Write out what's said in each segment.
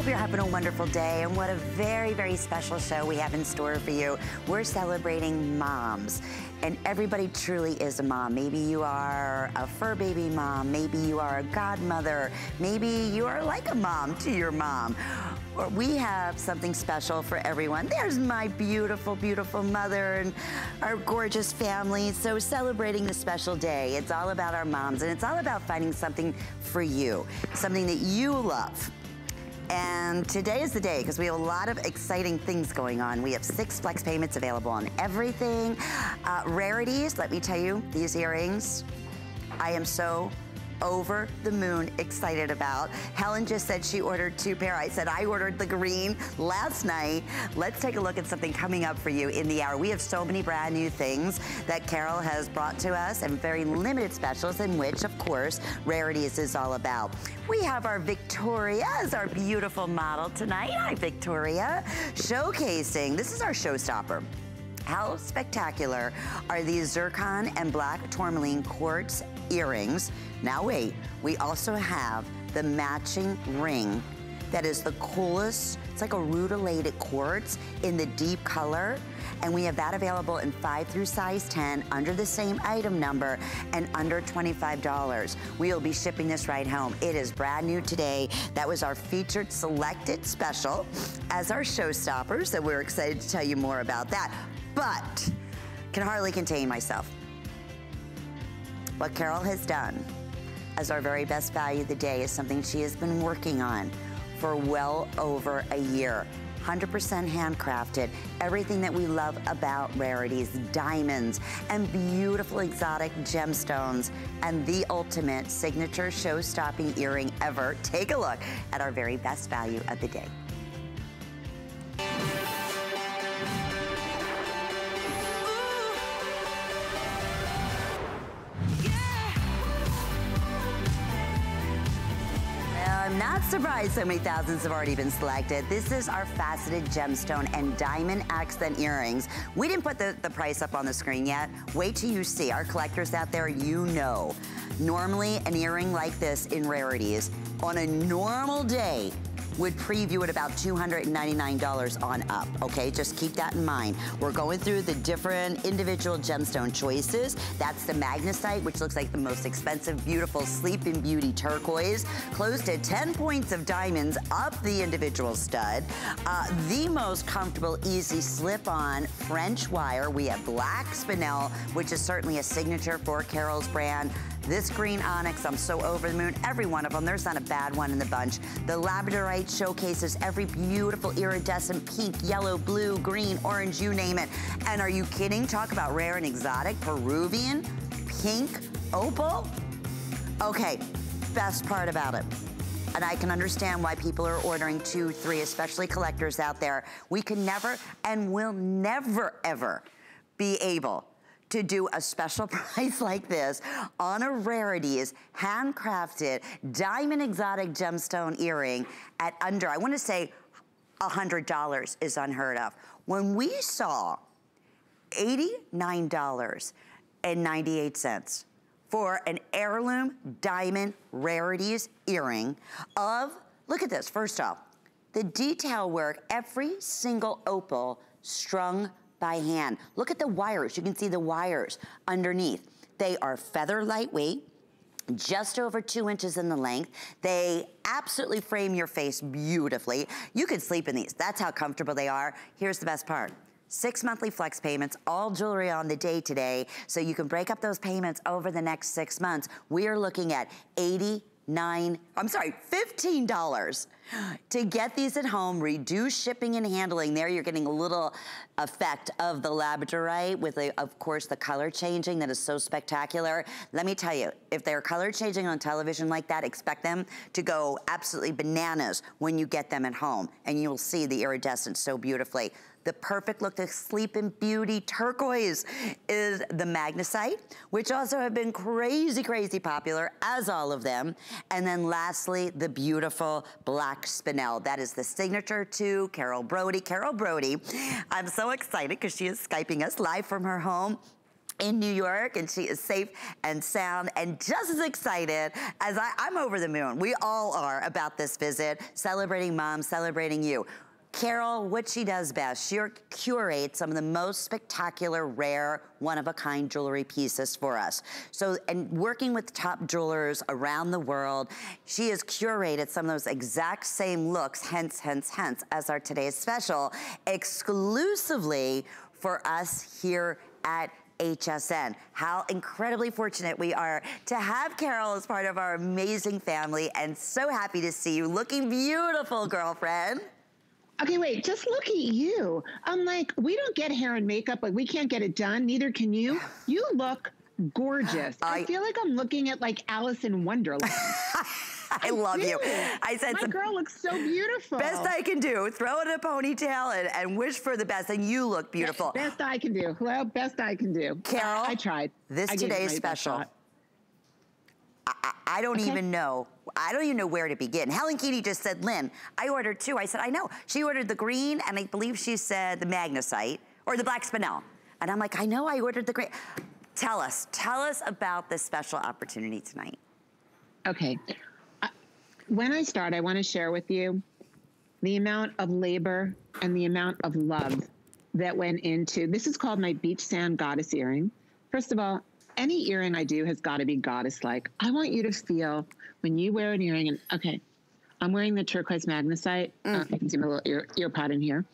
hope you're having a wonderful day, and what a very, very special show we have in store for you. We're celebrating moms, and everybody truly is a mom. Maybe you are a fur baby mom, maybe you are a godmother, maybe you are like a mom to your mom. Or we have something special for everyone. There's my beautiful, beautiful mother and our gorgeous family. So celebrating this special day, it's all about our moms, and it's all about finding something for you, something that you love. And today is the day, because we have a lot of exciting things going on. We have 6 flex payments available on everything. Rarities, let me tell you, these earrings, I am so over the moon excited about. Helen just said she ordered 2 pair. I said I ordered the green last night. Let's take a look at something coming up for you in the hour. We have so many brand new things that Carol has brought to us, and very limited specials, in which, of course, Rarities is all about. We have our Victoria as our beautiful model tonight. Hi, Victoria. Showcasing, this is our showstopper. How spectacular are these zircon and black tourmaline quartz earrings? Now wait, we also have the matching ring that is the coolest. It's like a rutilated quartz in the deep color, and we have that available in 5 through size 10 under the same item number and under $25. We will be shipping this right home. It is brand new today. That was our featured selected special as our showstoppers, so we're excited to tell you more about that. But can hardly contain myself. What Carol has done as our very best value of the day is something she has been working on for well over a year. 100% handcrafted, everything that we love about Rarities, diamonds, and beautiful exotic gemstones, and the ultimate signature show-stopping earring ever. Take a look at our very best value of the day. I'm not surprised so many thousands have already been selected. This is our faceted gemstone and diamond accent earrings. We didn't put the price up on the screen yet. Wait till you see. Our collectors out there, you know. Normally, an earring like this in Rarities on a normal day would preview at about $299 on up, okay? Just keep that in mind. We're going through the different individual gemstone choices. That's the magnesite, which looks like the most expensive, beautiful Sleeping Beauty turquoise. Close to 10 points of diamonds up the individual stud. The most comfortable, easy slip-on French wire. We have black spinel, which is certainly a signature for Carol's brand. This green onyx, I'm so over the moon. Every one of them, there's not a bad one in the bunch. The Labradorite showcases every beautiful iridescent pink, yellow, blue, green, orange, you name it. And are you kidding? Talk about rare and exotic. Peruvian, pink, opal. Okay, best part about it. And I can understand why people are ordering 2, 3, especially collectors out there. We can never and will never, ever be able to do a special price like this on a Rarities handcrafted diamond exotic gemstone earring at under, I wanna say $100 is unheard of. When we saw $89.98 for an heirloom diamond Rarities earring of, look at this, first off, the detail work, every single opal strung by hand. Look at the wires. You can see the wires underneath. They are feather lightweight, just over 2 inches in the length. They absolutely frame your face beautifully. You could sleep in these. That's how comfortable they are. Here's the best part. 6 monthly flex payments, all jewelry on the day today, so you can break up those payments over the next 6 months. We are looking at $15 to get these at home. Reduce shipping and handling. There you're getting a little effect of the Labradorite with, of course, the color changing that is so spectacular. Let me tell you, if they're color changing on television like that, expect them to go absolutely bananas when you get them at home, and you'll see the iridescence so beautifully. The perfect look to Sleeping Beauty turquoise is the magnesite, which also have been crazy, crazy popular, as all of them. And then lastly, the beautiful black spinel. That is the signature to Carol Brody. Carol Brody, I'm so excited because she is Skyping us live from her home. in New York, and she is safe and sound and just as excited as I'm over the moon. We all are about this visit, celebrating moms, celebrating you. Carol, what she does best, she curates some of the most spectacular, rare, one-of-a-kind jewelry pieces for us. So, and working with top jewelers around the world, she has curated some of those exact same looks, hence, as our today's special, exclusively for us here at HSN. How incredibly fortunate we are to have Carol as part of our amazing family, and so happy to see you looking beautiful, girlfriend. Okay, wait, just look at you. I'm like, we don't get hair and makeup, like we can't get it done, neither can you. You look gorgeous. I feel like I'm looking at like Alice in Wonderland. I love you. I said, my girl looks so beautiful. Best I can do. Throw it in a ponytail and wish for the best, and you look beautiful. Best I can do. Well, best I can do. Carol, I tried. This today's special. I don't even know. I don't even know where to begin. Helen Keeney just said, Lynn, I ordered two. I said, I know. She ordered the green, and I believe she said the magnesite, or the black spinel. And I'm like, I know I ordered the green. Tell us about this special opportunity tonight. Okay. When I start, I want to share with you the amount of labor and the amount of love that went into, this is called my beach sand goddess earring. First of all, any earring I do has got to be goddess-like. I want you to feel when you wear an earring, and okay, I'm wearing the turquoise magnesite. You can see my little ear pod in here.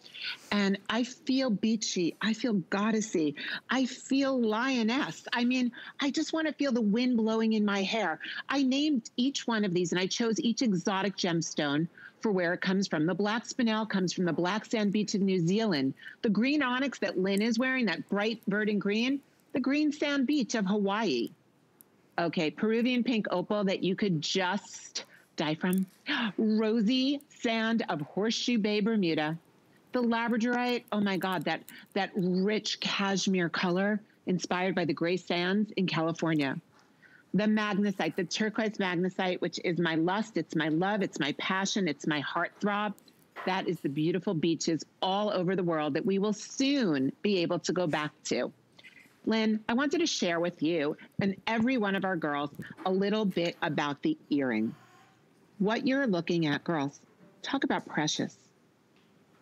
And I feel beachy. I feel goddessy. I feel lioness. I mean, I just want to feel the wind blowing in my hair. I named each one of these, and I chose each exotic gemstone for where it comes from. The black spinel comes from the black sand beach of New Zealand. The green onyx that Lynn is wearing, that bright verdant green, the green sand beach of Hawaii. Okay, Peruvian pink opal that you could just die from. Rosy sand of Horseshoe Bay, Bermuda. The Labradorite, oh my God, that rich cashmere color inspired by the gray sands in California. The magnesite, the turquoise magnesite, which is my lust, it's my love, it's my passion, it's my heartthrob. That is the beautiful beaches all over the world that we will soon be able to go back to. Lynn, I wanted to share with you and every one of our girls a little bit about the earring. What you're looking at, girls, talk about precious.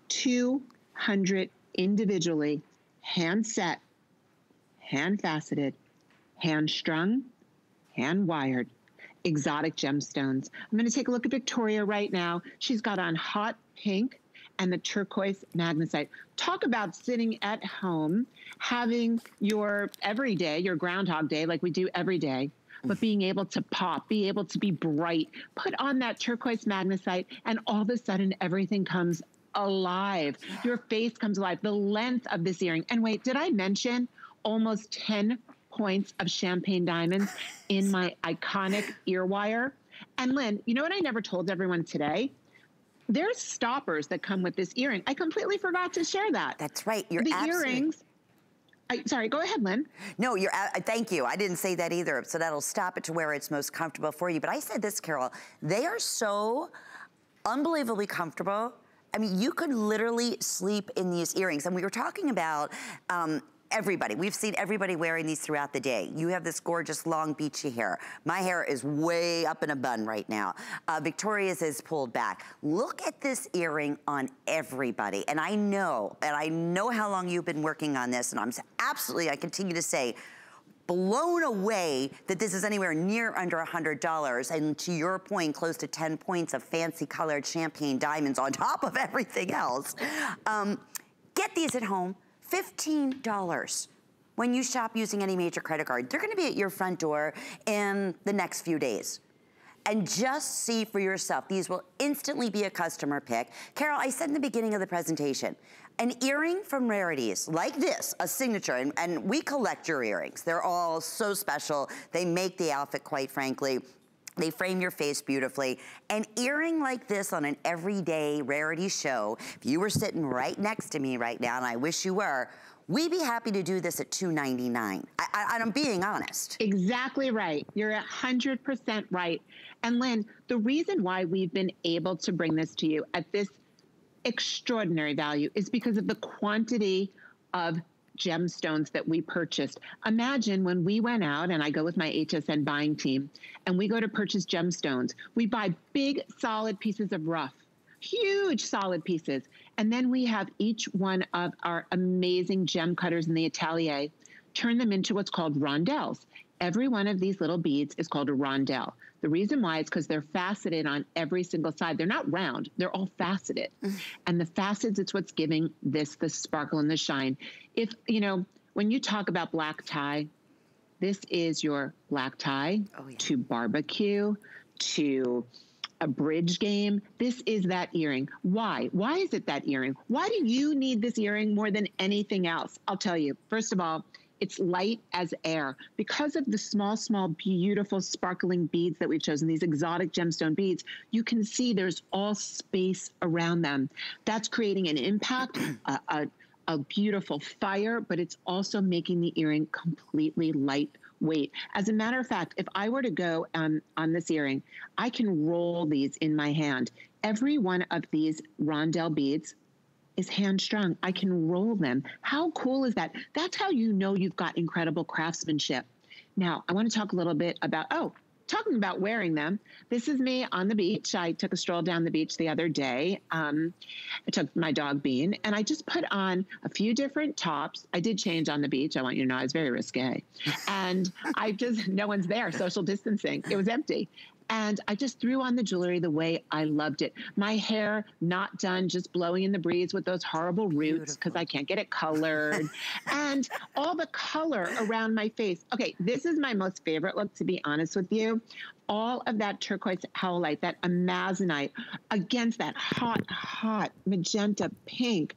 200 individually hand set, hand faceted, hand strung, hand wired, exotic gemstones. I'm going to take a look at Victoria right now. She's got on hot pink and the turquoise magnesite. Talk about sitting at home, having your everyday, your Groundhog Day, like we do every day, but being able to pop, be able to be bright, put on that turquoise magnesite, and all of a sudden everything comes alive. Your face comes alive. The length of this earring. And wait, did I mention almost 10 points of champagne diamonds in my iconic ear wire? And Lynn, you know what I never told everyone today? There's stoppers that come with this earring. I completely forgot to share that. That's right. You're the absolutely... earrings. Sorry, go ahead, Lynn. No, thank you. I didn't say that either. So that'll stop it to where it's most comfortable for you. But I said this, Carol, they are so unbelievably comfortable. I mean, you could literally sleep in these earrings. And we were talking about everybody. We've seen everybody wearing these throughout the day. You have this gorgeous long beachy hair. My hair is way up in a bun right now. Victoria's is pulled back. Look at this earring on everybody. And I know how long you've been working on this, and I'm absolutely, I continue to say, blown away that this is anywhere near under $100, and to your point, close to 10 points of fancy colored champagne diamonds on top of everything else. Get these at home. $15 when you shop using any major credit card. They're gonna be at your front door in the next few days. And just see for yourself. These will instantly be a customer pick. Carol, I said in the beginning of the presentation, an earring from Rarities, like this, a signature, and we collect your earrings. They're all so special. They make the outfit, quite frankly. They frame your face beautifully. An earring like this on an everyday Rarity show, if you were sitting right next to me right now, and I wish you were, we'd be happy to do this at $299. I'm being honest. Exactly right. You're 100% right. And Lynn, the reason why we've been able to bring this to you at this extraordinary value is because of the quantity of gemstones that we purchased. Imagine when we went out, and I go with my HSN buying team, and we go to purchase gemstones. We buy big, solid pieces of rough, huge solid pieces. And then we have each one of our amazing gem cutters in the atelier turn them into what's called rondelles. Every one of these little beads is called a rondelle. The reason why is because they're faceted on every single side. They're not round, they're all faceted. And the facets, it's what's giving this the sparkle and the shine. If, you know, when you talk about black tie, this is your black tie to barbecue, to a bridge game. This is that earring. Why? Why is it that earring? Why do you need this earring more than anything else? I'll tell you. First of all, it's light as air. Because of the small, small, beautiful, sparkling beads that we've chosen, these exotic gemstone beads, you can see there's all space around them. That's creating an impact, a beautiful fire, but it's also making the earring completely lightweight. As a matter of fact, if I were to go on this earring, I can roll these in my hand. Every one of these rondelle beads is hand strung. I can roll them. How cool is that? That's how you know you've got incredible craftsmanship. Now, I want to talk a little bit about, talking about wearing them. This is me on the beach. I took a stroll down the beach the other day. I took my dog Bean, and I just put on a few different tops. I did change on the beach. I want you to know I was very risque. And no one's there, social distancing. It was empty. And I just threw on the jewelry the way I loved it. My hair not done, just blowing in the breeze with those horrible roots because I can't get it colored. And all the color around my face. Okay, this is my most favorite look, to be honest with you. All of that turquoise howlite, that amazonite against that hot, hot magenta pink.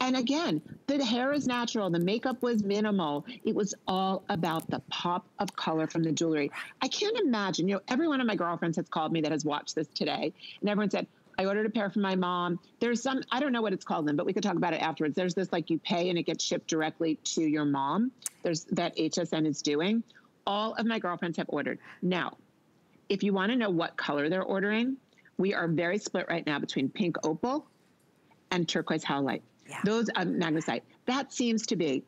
And again, the hair is natural. The makeup was minimal. It was all about the pop of color from the jewelry. I can't imagine, every one of my girlfriends has called me that has watched this today. And everyone said, I ordered a pair for my mom. There's some, I don't know what it's called then, but we could talk about it afterwards. There's this, like, you pay and it gets shipped directly to your mom. There's that HSN is doing. All of my girlfriends have ordered. Now, if you want to know what color they're ordering, we are very split right now between pink opal and turquoise howlite. Yeah. Those magnesite. That seems to be.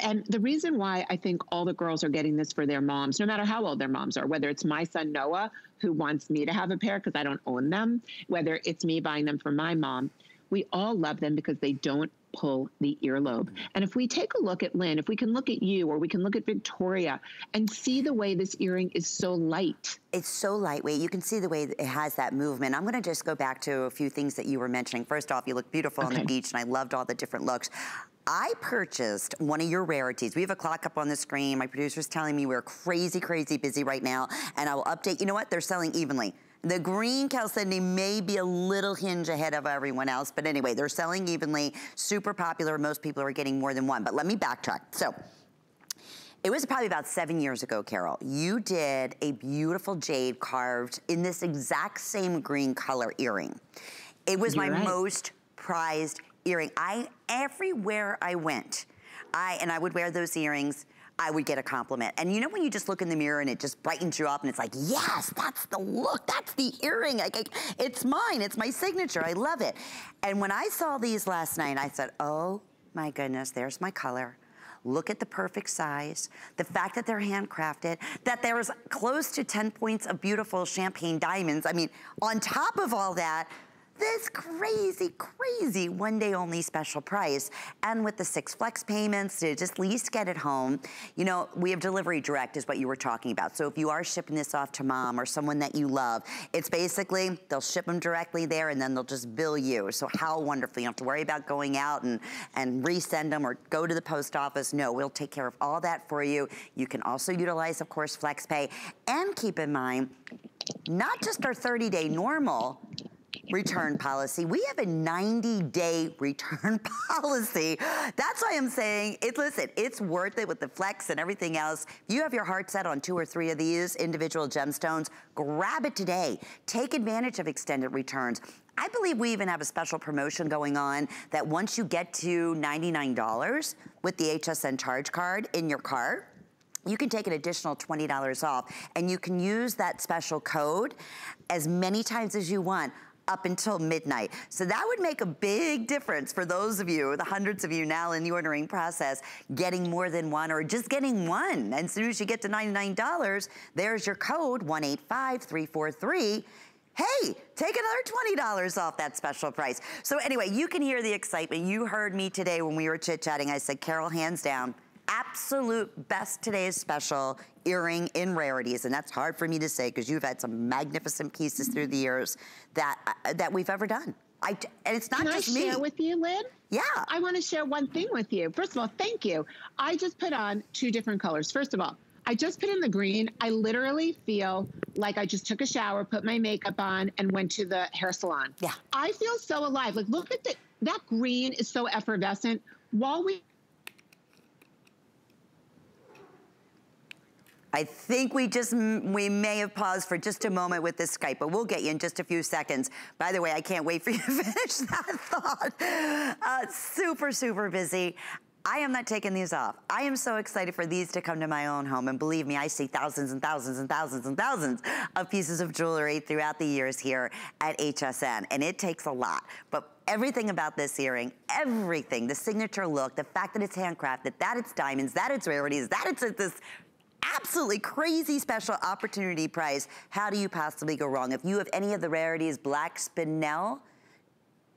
And the reason why I think all the girls are getting this for their moms, no matter how old their moms are, whether it's my son Noah, who wants me to have a pair because I don't own them, whether it's me buying them for my mom, we all love them because they don't pull the earlobe. And if we take a look at Lynn, if we can look at you, or we can look at Victoria and see the way this earring is so light. It's so lightweight. You can see the way it has that movement. I'm going to just go back to a few things that you were mentioning. First off, you look beautiful on the beach, and I loved all the different looks. I purchased one of your rarities. We have a clock up on the screen. My producer's telling me we're crazy, crazy busy right now, and I will update. You know what? They're selling evenly. The green chalcedony may be a little hinge ahead of everyone else, but anyway, they're selling evenly, super popular. Most people are getting more than one, but let me backtrack. So, it was probably about 7 years ago, Carol. You did a beautiful jade carved in this exact same green color earring. It was my most prized earring. Everywhere I went, I would wear those earrings, I would get a compliment. And you know when you just look in the mirror and it just brightens you up and it's like, yes, that's the look, that's the earring. It's mine, it's my signature, I love it. And when I saw these last night, I said, oh my goodness, there's my color. Look at the perfect size, the fact that they're handcrafted, that there's close to 10 points of beautiful champagne diamonds. I mean, on top of all that, this crazy, crazy one-day only special price. And with the 6 flex payments to just at least get it home, you know, we have delivery direct is what you were talking about. So if you are shipping this off to mom or someone that you love, it's basically, they'll ship them directly there and then they'll just bill you. So how wonderful. You don't have to worry about going out and resend them or go to the post office. No, we'll take care of all that for you. You can also utilize, of course, flex pay. And keep in mind, not just our 30-day normal return policy. We have a 90-day return policy. That's why I'm saying, listen, it's worth it with the flex and everything else. If you have your heart set on 2 or 3 of these individual gemstones, grab it today. Take advantage of extended returns. I believe we even have a special promotion going on that once you get to $99 with the HSN charge card in your cart, you can take an additional $20 off, and you can use that special code as many times as you want. up until midnight. So that would make a big difference for those of you, the hundreds of you now in the ordering process, getting more than one or just getting one. And as soon as you get to $99, there's your code, 185343. Hey, take another $20 off that special price. So anyway, you can hear the excitement. You heard me today when we were chit-chatting. I said, Carol, hands down, absolute best today's special earring in Rarities, and that's hard for me to say because you've had some magnificent pieces through the years that we've ever done. And it's not just me. Can I share with you, Lynn? Yeah. I want to share one thing with you. First of all, thank you. I just put on 2 different colors. First of all, I just put in the green. I literally feel like I just took a shower, put my makeup on, and went to the hair salon. Yeah. I feel so alive. Like, look at that green is so effervescent. While I think we may have paused for just a moment with this Skype, but we'll get you in just a few seconds. By the way, I can't wait for you to finish that thought. Super, super busy. I am not taking these off. I am so excited for these to come to my own home. And believe me, I see thousands and thousands and thousands and thousands of pieces of jewelry throughout the years here at HSN. And it takes a lot. But everything about this earring, everything, the signature look, the fact that it's handcrafted, that it's diamonds, that it's rarities, that it's this absolutely crazy special opportunity price. How do you possibly go wrong? If you have any of the Rarities black spinel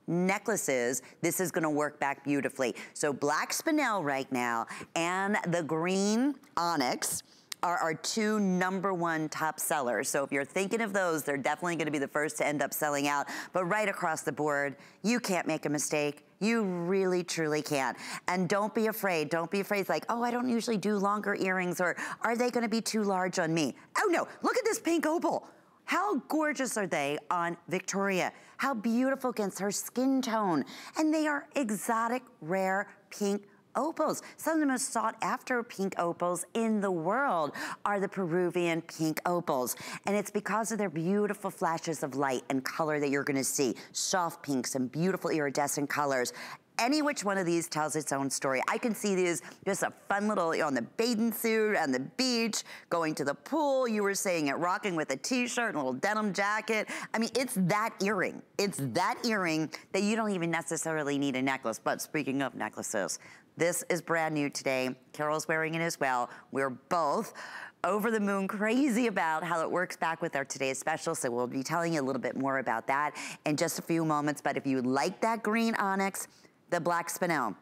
necklaces, this is gonna work back beautifully. So black spinel right now and the green onyx are our 2 #1 top sellers. So if you're thinking of those, they're definitely gonna be the first to end up selling out. But right across the board, you can't make a mistake. You really, truly can't. And don't be afraid. Don't be afraid. It's like, oh, I don't usually do longer earrings, or are they gonna be too large on me? Oh no, look at this pink opal. How gorgeous are they on Victoria? How beautiful against her skin tone. And they are exotic, rare pink opals. Some of the most sought after pink opals in the world are the Peruvian pink opals. And it's because of their beautiful flashes of light and color that you're gonna see. Soft pinks and beautiful iridescent colors. Any which one of these tells its own story. I can see these just a fun little, on the bathing suit, on the beach, going to the pool. You were saying it, rocking with a t-shirt and a little denim jacket. I mean, it's that earring. It's that earring that you don't even necessarily need a necklace. But speaking of necklaces, this is brand new today. Carol's wearing it as well. We're both over the moon crazy about how it works back with our today's special, so we'll be telling you a little bit more about that in just a few moments. But if you like that green onyx, the black spinel,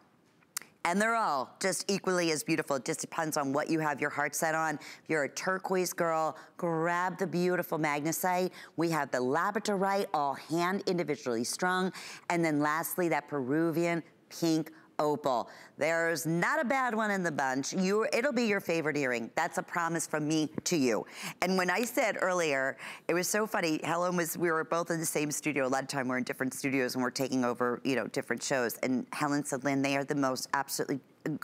and they're all just equally as beautiful. It just depends on what you have your heart set on. If you're a turquoise girl, grab the beautiful magnesite. We have the labradorite, all hand individually strung. And then lastly, that Peruvian pink opal. There's not a bad one in the bunch. It'll be your favorite earring. That's a promise from me to you. And when I said earlier, it was so funny. We were both in the same studio. A lot of time we're in different studios and we're taking over, different shows. And Helen said, Lynn, they are the most absolutely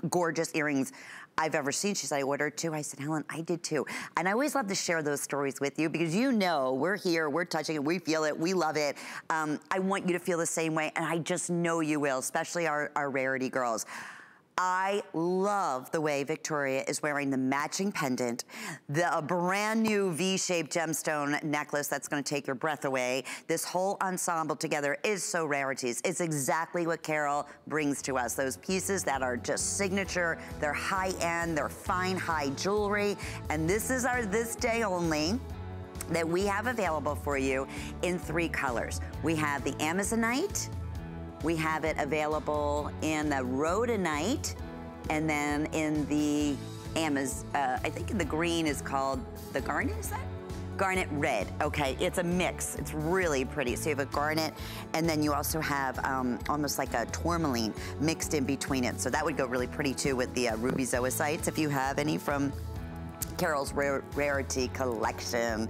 gorgeous earrings I've ever seen. She said, I ordered 2. I said, Helen, I did too. And I always love to share those stories with you because we're here, we're touching it, we feel it, we love it. I want you to feel the same way, and I just know you will, especially our Rarity girls. I love the way Victoria is wearing the matching pendant, the brand new V-shaped gemstone necklace that's gonna take your breath away. This whole ensemble together is so Rarities. It's exactly what Carol brings to us. Those pieces that are just signature, they're high-end, they're fine, high jewelry, and this is our this day only that we have available for you in 3 colors. We have the Amazonite, we have it available in the Rhodonite, and then in the I think in the green is called the garnet, is that? Garnet red, okay, it's a mix. It's really pretty. So you have a garnet, and then you also have almost like a tourmaline mixed in between it. So that would go really pretty too with the ruby zoisites, if you have any from Carol's Rarity collection.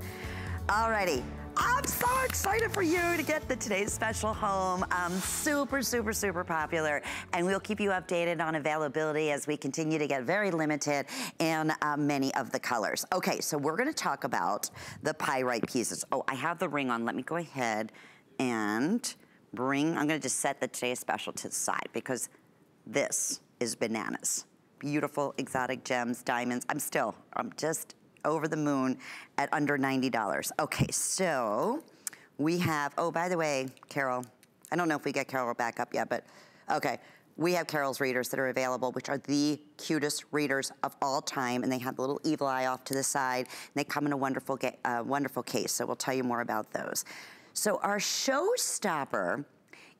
Alrighty. I'm so excited for you to get the today's special home. Super, super, super popular. And we'll keep you updated on availability as we continue to get very limited in many of the colors. Okay, so we're gonna talk about the pyrite pieces. Oh, I have the ring on. Let me go ahead and I'm gonna just set the today's special to the side because this is bananas. Beautiful exotic gems, diamonds. I'm just over the moon at under $90. Okay, so we have, oh, by the way, Carol, I don't know if we get Carol back up yet, but okay. We have Carol's readers that are available, which are the cutest readers of all time, and they have the little evil eye off to the side, and they come in a wonderful, wonderful case, so we'll tell you more about those. So our showstopper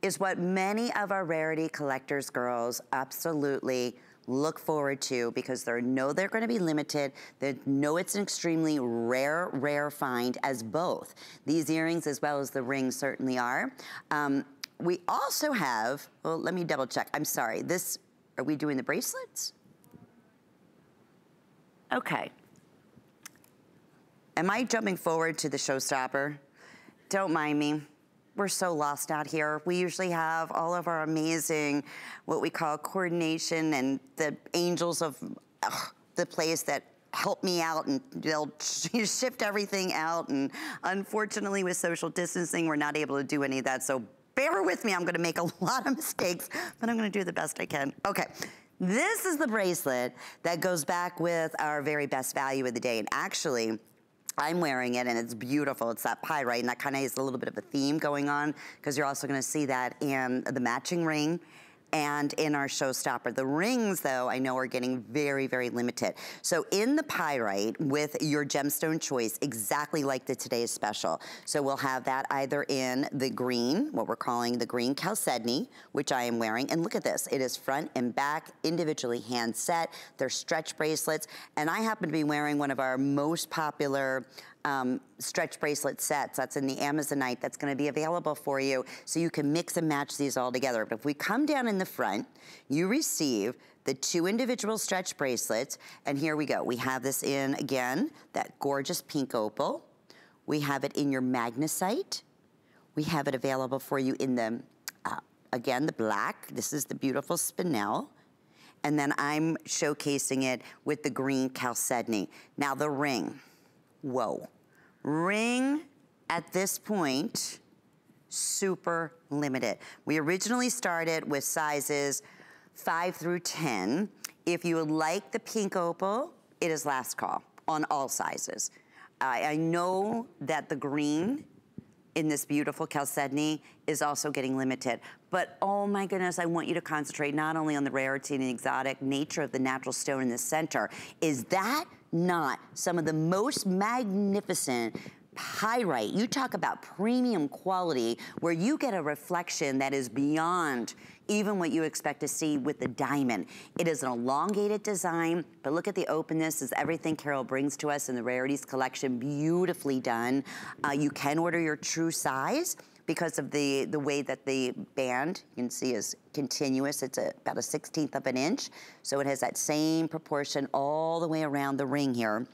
is what many of our rarity collectors girls absolutely look forward to, because they know they're going to be limited. They know it's an extremely rare find, as both these earrings as well as the rings certainly are. We also have, well, let me double check. I'm sorry, are we doing the bracelets? Okay. Am I jumping forward to the showstopper? Don't mind me. We're so lost out here. We usually have all of our amazing, what we call coordination, and the angels of the place that help me out, and they'll shift everything out. And unfortunately with social distancing, we're not able to do any of that. So bear with me, I'm gonna make a lot of mistakes, but I'm gonna do the best I can. Okay, this is the bracelet that goes back with our very best value of the day. And actually, I'm wearing it and it's beautiful. It's that pyrite, and that kind of has a little bit of a theme going on, because you're also gonna see that in the matching ring and in our showstopper. The rings, though, I know are getting very, very limited. So in the pyrite with your gemstone choice, exactly like the today's special. So we'll have that either in the green, what we're calling the green chalcedony, which I am wearing. And look at this, it is front and back, individually hand set. They're stretch bracelets. And I happen to be wearing one of our most popular stretch bracelet sets. That's in the Amazonite. That's going to be available for you, so you can mix and match these all together. But if we come down in the front, you receive the 2 individual stretch bracelets, and here we go. We have this in, again, that gorgeous pink opal. We have it in your magnesite. We have it available for you in the, again, the black. This is the beautiful spinel. And then I'm showcasing it with the green chalcedony. Now the ring. Whoa. Ring at this point, super limited. We originally started with sizes 5 through 10. If you would like the pink opal, it is last call on all sizes. I know that the green in this beautiful chalcedony is also getting limited. But oh my goodness, I want you to concentrate not only on the rarity and the exotic nature of the natural stone in the center. Is that not some of the most magnificent pyrite? You talk about premium quality, where you get a reflection that is beyond even what you expect to see with the diamond. It is an elongated design, but look at the openness. Is everything Carol brings to us in the Rarities collection, beautifully done. You can order your true size because of the way that the band, you can see, is continuous. It's about a 1/16 of an inch. So it has that same proportion all the way around the ring here,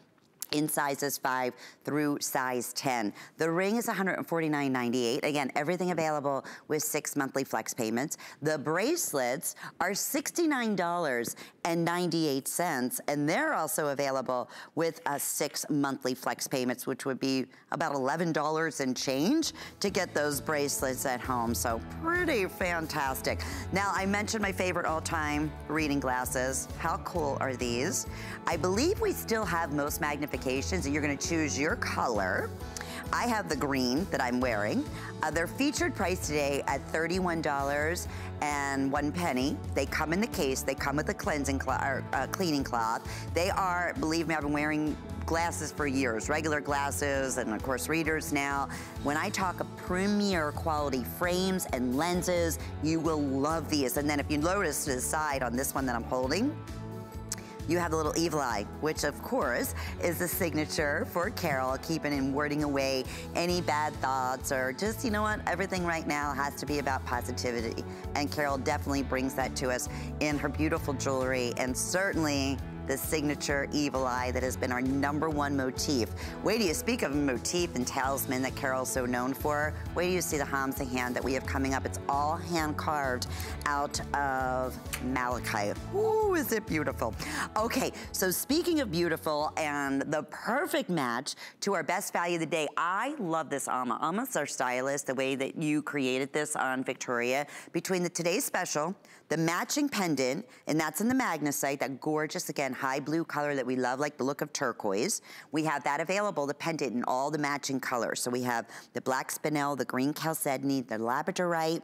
in sizes 5 through size 10. The ring is $149.98. Again, everything available with 6 monthly flex payments. The bracelets are $69.98, and they're also available with 6 monthly flex payments, which would be about $11 and change to get those bracelets at home. So pretty fantastic. Now, I mentioned my favorite all-time reading glasses. How cool are these? I believe we still have most magnifications, and you're gonna choose your color. I have the green that I'm wearing. They're featured price today at $31.01. They come in the case. They come with a cleansing cleaning cloth. They are, believe me, I've been wearing glasses for years, regular glasses, and of course readers now. When I talk of premier quality frames and lenses, you will love these. And then if you notice to the side on this one that I'm holding, you have the little evil eye, which of course is the signature for Carol, keeping and warding away any bad thoughts, or just, you know what, everything right now has to be about positivity. And Carol definitely brings that to us in her beautiful jewelry, and certainly the signature evil eye that has been our #1 motif. Wait till you speak of a motif and talisman that Carol's so known for. Wait till you see the Hamza hand that we have coming up. It's all hand carved out of malachite. Ooh, is it beautiful. Okay, so speaking of beautiful and the perfect match to our best value of the day, I love this Alma. Alma's our stylist, the way that you created this on Victoria. Between the today's special, the matching pendant, and that's in the magnesite, that gorgeous, again, high blue color that we love, like the look of turquoise. We have that available, the pendant in all the matching colors. So we have the black spinel, the green chalcedony, the labradorite,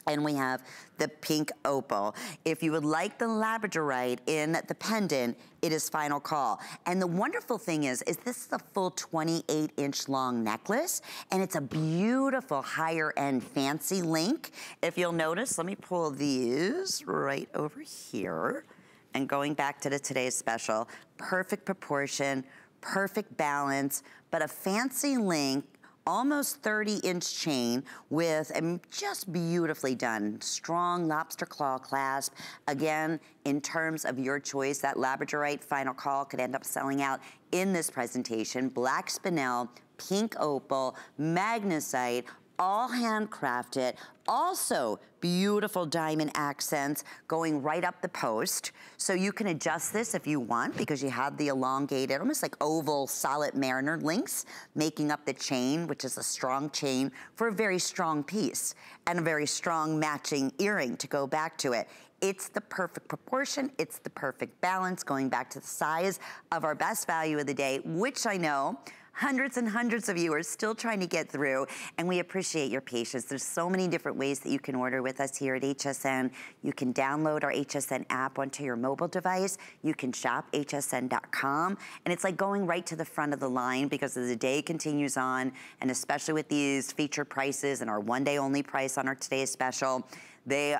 and we have the pink opal. If you would like the labradorite in the pendant, it is final call. And the wonderful thing is this is a full 28-inch long necklace, and it's a beautiful higher end fancy link. If you'll notice, let me pull these right over here. And going back to the today's special, perfect proportion, perfect balance, but a fancy link, almost 30-inch chain with just beautifully done. Strong lobster claw clasp. Again, in terms of your choice, that labradorite final call could end up selling out in this presentation. Black spinel, pink opal, magnesite, all handcrafted. Also beautiful diamond accents going right up the post. So you can adjust this if you want, because you have the elongated, almost like oval solid mariner links making up the chain, which is a strong chain for a very strong piece and a very strong matching earring to go back to it. It's the perfect proportion, it's the perfect balance, going back to the size of our best value of the day, which I know hundreds and hundreds of you are still trying to get through, and we appreciate your patience. There's so many different ways that you can order with us here at HSN. You can download our HSN app onto your mobile device. You can shop hsn.com, and it's like going right to the front of the line, because as the day continues on, and especially with these feature prices and our one-day only price on our today's special, they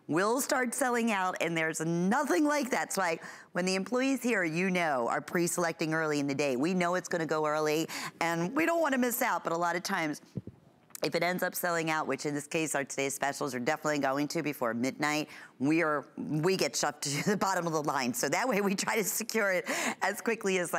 will start selling out, and there's nothing like that. So when the employees here, you know, are pre-selecting early in the day, we know it's gonna go early, and we don't wanna miss out, but a lot of times, if it ends up selling out, which in this case our today's specials are definitely going to before midnight, we get shoved to the bottom of the line. So that way we try to secure it as quickly as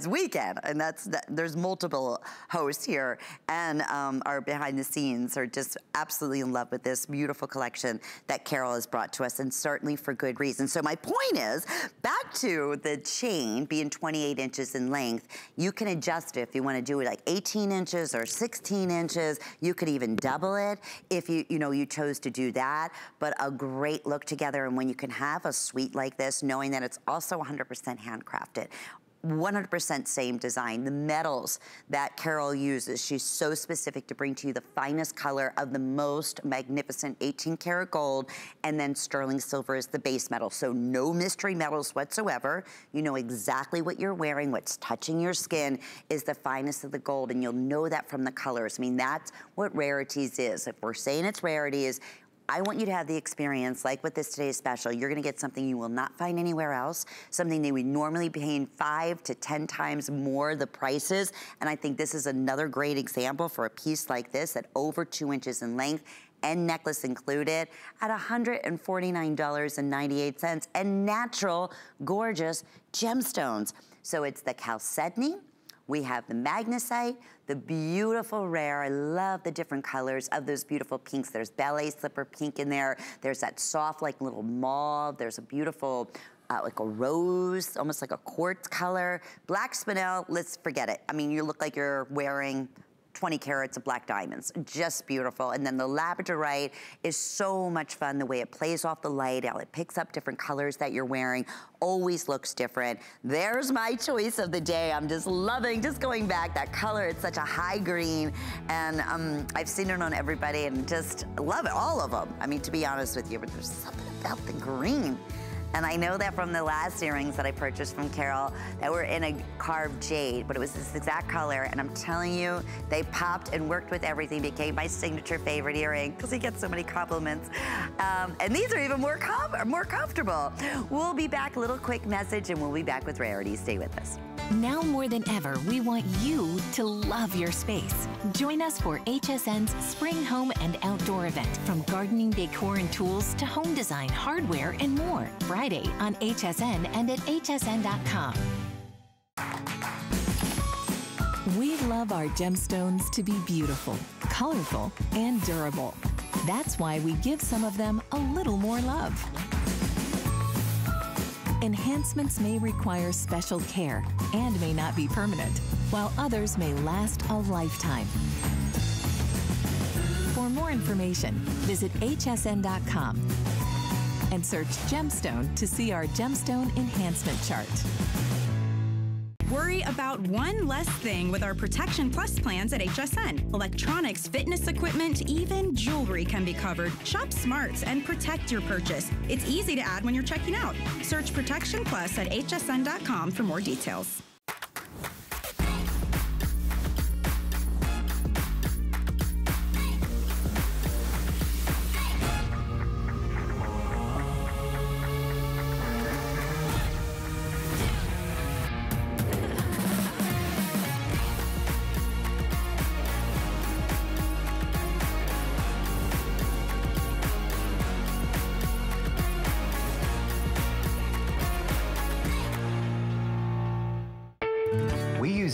we can. And there's multiple hosts here, and our behind the scenes are just absolutely in love with this beautiful collection that Carol has brought to us, and certainly for good reason. So my point is, back to the chain being 28 inches in length, you can adjust it if you want to do it like 18 inches or 16 inches. You could even double it if you chose to do that, but a great look together. And when you can have a suite like this, knowing that it's also 100% handcrafted, 100% same design. The metals that Carol uses, she's so specific to bring to you the finest color of the most magnificent 18 karat gold, and then sterling silver is the base metal. So no mystery metals whatsoever. You know exactly what you're wearing, what's touching your skin is the finest of the gold, and you'll know that from the colors. I mean, that's what Rarities is. If we're saying it's Rarities, I want you to have the experience like with this today's special. You're gonna get something you will not find anywhere else, something that we normally be paying 5 to 10 times more the prices. And I think this is another great example for a piece like this at over 2 inches in length and necklace included at $149.98, and natural, gorgeous gemstones. So it's the chalcedony, we have the magnesite, the beautiful rare. I love the different colors of those beautiful pinks. There's ballet slipper pink in there. There's that soft, like little mauve. There's a beautiful, like a rose, almost like a quartz color. Black spinel, let's forget it. I mean, you look like you're wearing 20 carats of black diamonds, just beautiful. And then the labradorite is so much fun, the way it plays off the light, how it picks up different colors that you're wearing, always looks different. There's my choice of the day. I'm just loving, just going back, that color, it's such a high green, and I've seen it on everybody and just love it, all of them. I mean, to be honest with you, but there's something about the green. And I know that from the last earrings that I purchased from Carol that were in a carved jade, but it was this exact color. And I'm telling you, they popped and worked with everything, became my signature favorite earring, because he gets so many compliments. And these are even more comfortable. We'll be back, a little quick message, and we'll be back with Rarities. Stay with us. Now more than ever, we want you to love your space. Join us for HSN's Spring Home and Outdoor event. From gardening decor and tools to home design, hardware, and more. Friday on HSN and at hsn.com. We love our gemstones to be beautiful, colorful, and durable. That's why we give some of them a little more love. Enhancements may require special care and may not be permanent, while others may last a lifetime. For more information, visit hsn.com. and search Gemstone to see our Gemstone Enhancement Chart. Worry about one less thing with our Protection Plus plans at HSN. Electronics, fitness equipment, even jewelry can be covered. Shop smart and protect your purchase. It's easy to add when you're checking out. Search Protection Plus at hsn.com for more details.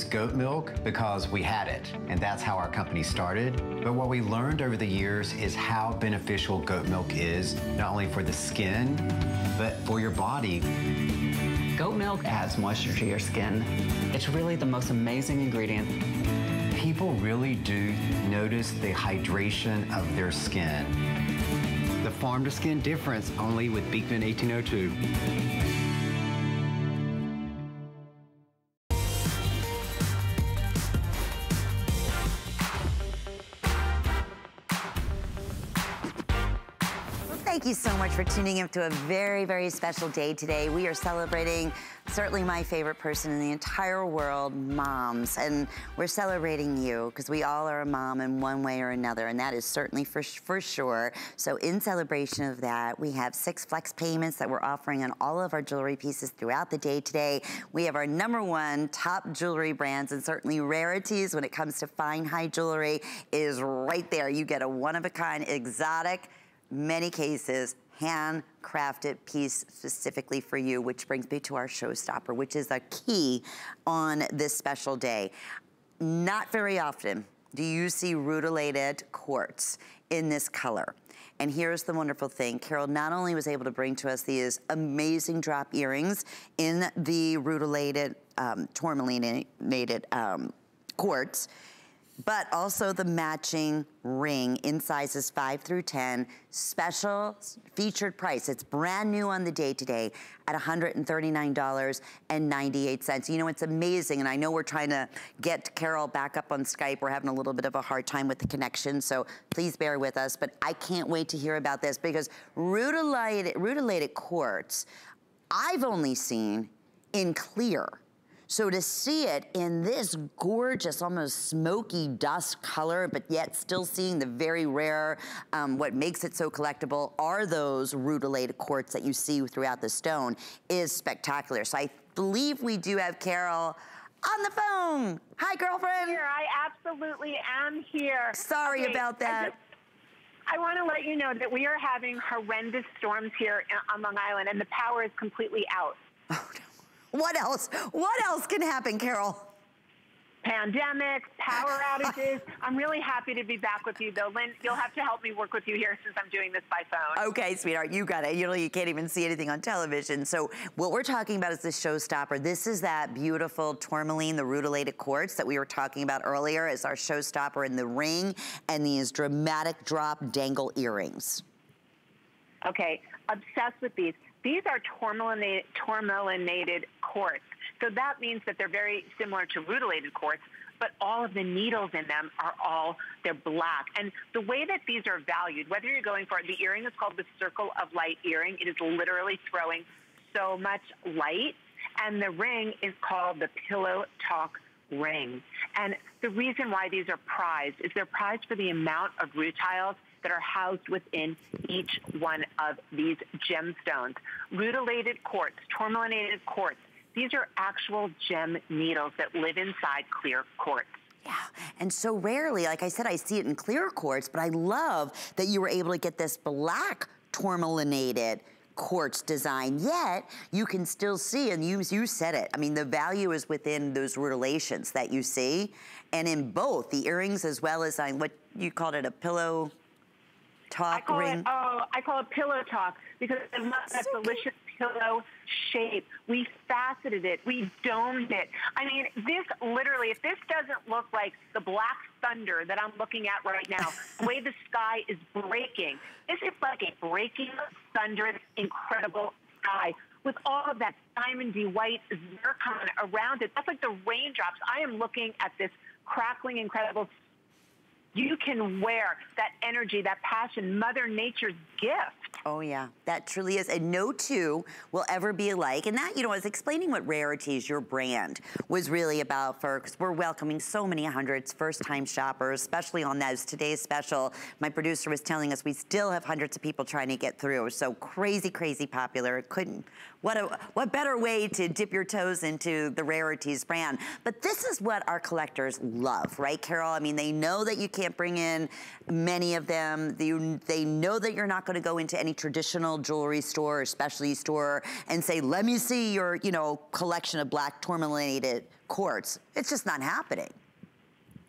Goat milk because we had it, and that's how our company started. But what we learned over the years is how beneficial goat milk is, not only for the skin, but for your body. Goat milk adds moisture to your skin. It's really the most amazing ingredient. People really do notice the hydration of their skin. The farm to skin difference only with Beekman 1802. Thank you so much for tuning in to a very, very special day today. We are celebrating certainly my favorite person in the entire world, moms. And we're celebrating you because we all are a mom in one way or another, and that is certainly for sure. So in celebration of that, we have 6 flex payments that we're offering on all of our jewelry pieces throughout the day today. We have our #1 top jewelry brands, and certainly Rarities when it comes to fine high jewelry is right there. You get a one-of-a-kind exotic, many cases, handcrafted piece specifically for you, which brings me to our showstopper, which is a key on this special day. Not very often do you see rutilated quartz in this color. And here's the wonderful thing. Carol not only was able to bring to us these amazing drop earrings in the rutilated, tourmalinated quartz, but also the matching ring in sizes 5 through 10, special featured price. It's brand new on the day today at $139.98. You know, it's amazing, and I know we're trying to get Carol back up on Skype. We're having a little bit of a hard time with the connection, so please bear with us, but I can't wait to hear about this because rutilated quartz, I've only seen in clear. So to see it in this gorgeous, almost smoky dust color, but yet still seeing the very rare, what makes it so collectible are those rutilated quartz that you see throughout the stone is spectacular. So I believe we do have Carol on the phone. Hi, girlfriend. Here, I absolutely am here. Sorry about that. I want to let you know that we are having horrendous storms here on Long Island, and the power is completely out. Oh, no. What else? What else can happen, Carol? Pandemics, power outages. I'm really happy to be back with you, though. Lynn, you'll have to help me work with you here since I'm doing this by phone. Okay, sweetheart, you got it. You know, you can't even see anything on television. So what we're talking about is the showstopper. This is that beautiful tourmaline, the rutilated quartz that we were talking about earlier as our showstopper in the ring and these dramatic drop dangle earrings. Okay, obsessed with these. These are tourmalinated quartz. So that means that they're very similar to rutilated quartz, but all of the needles in them they're black. And the way that these are valued, whether you're going for the earring is called the Circle of Light earring. It is literally throwing so much light. And the ring is called the Pillow Talk ring. And the reason why these are prized is they're prized for the amount of rutiles that are housed within each one of these gemstones. Rutilated quartz, tourmalinated quartz, these are actual gem needles that live inside clear quartz. Yeah, and so rarely, like I said, I see it in clear quartz, but I love that you were able to get this black tourmalinated quartz design, yet you can still see, and you said it, I mean, the value is within those rutilations that you see, and in both the earrings as well as what you called it, a pillow talk ring. I call it pillow talk because I love that delicious pillow shape. We faceted it. We domed it. I mean, this literally, if this doesn't look like the black thunder that I'm looking at right now, the way the sky is breaking, this is like a breaking, thunderous, incredible sky with all of that diamondy white zircon around it. That's like the raindrops. I am looking at this crackling, incredible. You can wear that energy, that passion, Mother Nature's gift. Oh yeah, that truly is. And no two will ever be alike. And that, you know, I was explaining what Rarities, your brand, was really about because we're welcoming so many hundreds first-time shoppers, especially on those today's special. My producer was telling us we still have hundreds of people trying to get through. So crazy, crazy popular. What better way to dip your toes into the Rarities brand? But this is what our collectors love, right, Carol? I mean, they know that you can't bring in many of them. They know that you're not going to go into any traditional jewelry store or specialty store and say, let me see your, you know, collection of black tourmalinated quartz. It's just not happening.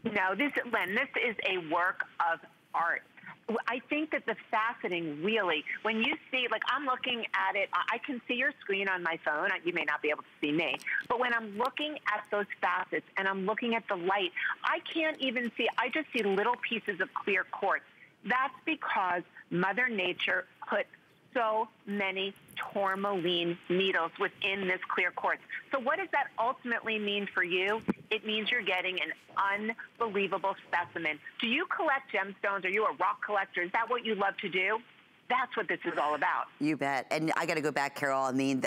No, Lynn, this is a work of art. I think that the faceting really, when you see, like I'm looking at it, I can see your screen on my phone. You may not be able to see me. But when I'm looking at those facets and I'm looking at the light, I can't even see, I just see little pieces of clear quartz. That's because Mother Nature put so many tourmaline needles within this clear quartz. So what does that ultimately mean for you? It means you're getting an unbelievable specimen. Do you collect gemstones? Are you a rock collector? Is that what you love to do? That's what this is all about. You bet. And I got to go back, Carol. I mean,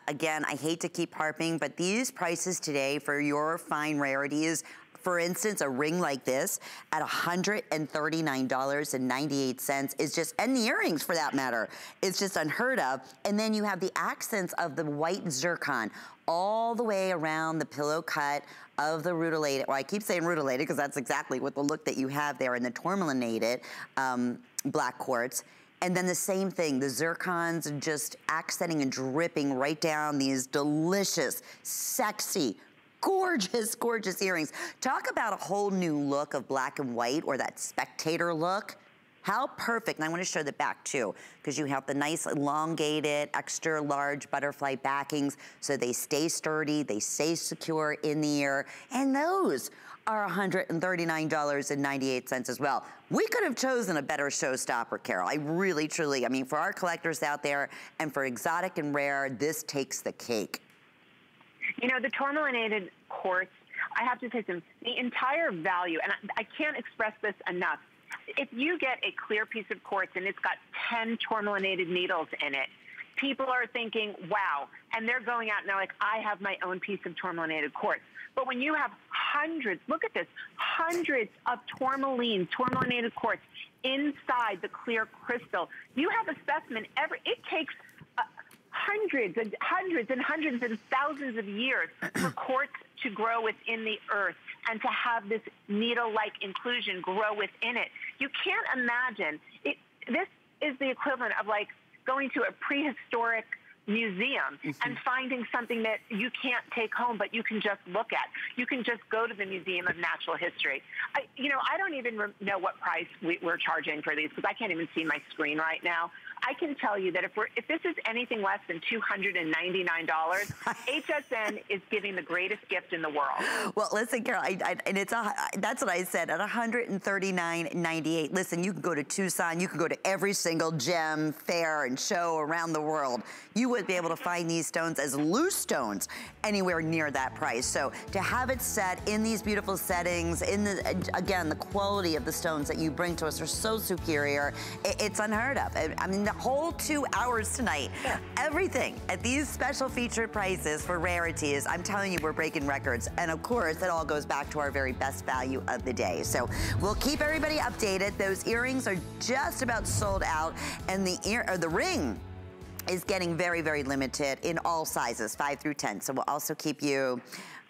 again, I hate to keep harping, but these prices today for your fine rarities, for instance, a ring like this at $139.98 is just, and the earrings for that matter, it's just unheard of. And then you have the accents of the white zircon all the way around the pillow cut of the rutilated, well, I keep saying rutilated because that's exactly what the look that you have there in the tourmalinated black quartz. And then the same thing, the zircons just accenting and dripping right down these delicious, sexy, gorgeous, gorgeous earrings. Talk about a whole new look of black and white, or that spectator look. How perfect, and I want to show the back too, because you have the nice elongated, extra large butterfly backings, so they stay sturdy, they stay secure in the ear, and those are $139.98 as well. We could have chosen a better showstopper, Carol. I really, truly, I mean, for our collectors out there, and for exotic and rare, this takes the cake. You know, the tourmalinated quartz, I have to say the entire value, and I can't express this enough. If you get a clear piece of quartz and it's got 10 tourmalinated needles in it, people are thinking, wow, and they're going out and they're like, I have my own piece of tourmalinated quartz. But when you have hundreds, look at this, hundreds of tourmalinated quartz inside the clear crystal, you have a specimen, it takes hundreds and hundreds and hundreds and thousands of years for quartz to grow within the earth and to have this needle-like inclusion grow within it. You can't imagine it. This is the equivalent of like going to a prehistoric museum and finding something that you can't take home, but you can just look at. You can just go to the Museum of Natural History. I don't even know what price we're charging for these because I can't even see my screen right now. I can tell you that if this is anything less than $299, HSN is giving the greatest gift in the world. Well, listen, Carol, and that's what I said, at $139.98. Listen, you can go to Tucson, you can go to every single gem fair and show around the world. You wouldn't be able to find these stones as loose stones anywhere near that price. So to have it set in these beautiful settings, again, the quality of the stones that you bring to us are so superior. It's unheard of. I mean, the whole 2 hours tonight, everything at these special featured prices for Rarities, I'm telling you, we're breaking records. And of course, it all goes back to our very best value of the day. So we'll keep everybody updated. Those earrings are just about sold out, and the ring is getting very, very limited in all sizes, 5 through 10. So we'll also keep you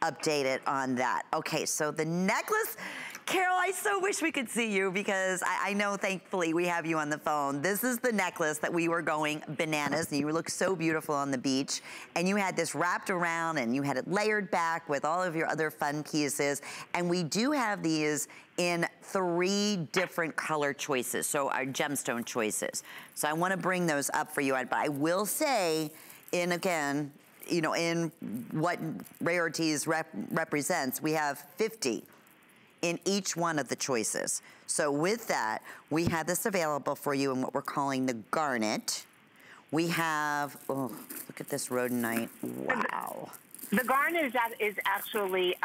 updated on that. Okay, so the necklace, Carol, I so wish we could see you because I know, thankfully, we have you on the phone. This is the necklace that we were going bananas, and you look so beautiful on the beach. And you had this wrapped around, and you had it layered back with all of your other fun pieces. And we do have these in 3 different color choices, so our gemstone choices. So I want to bring those up for you, but I will say, in, again, you know, in what Rarities represents, we have 50 in each one of the choices. So with that, we have this available for you in what we're calling the garnet. We have, oh, look at this rhodonite. Wow. The garnet is actually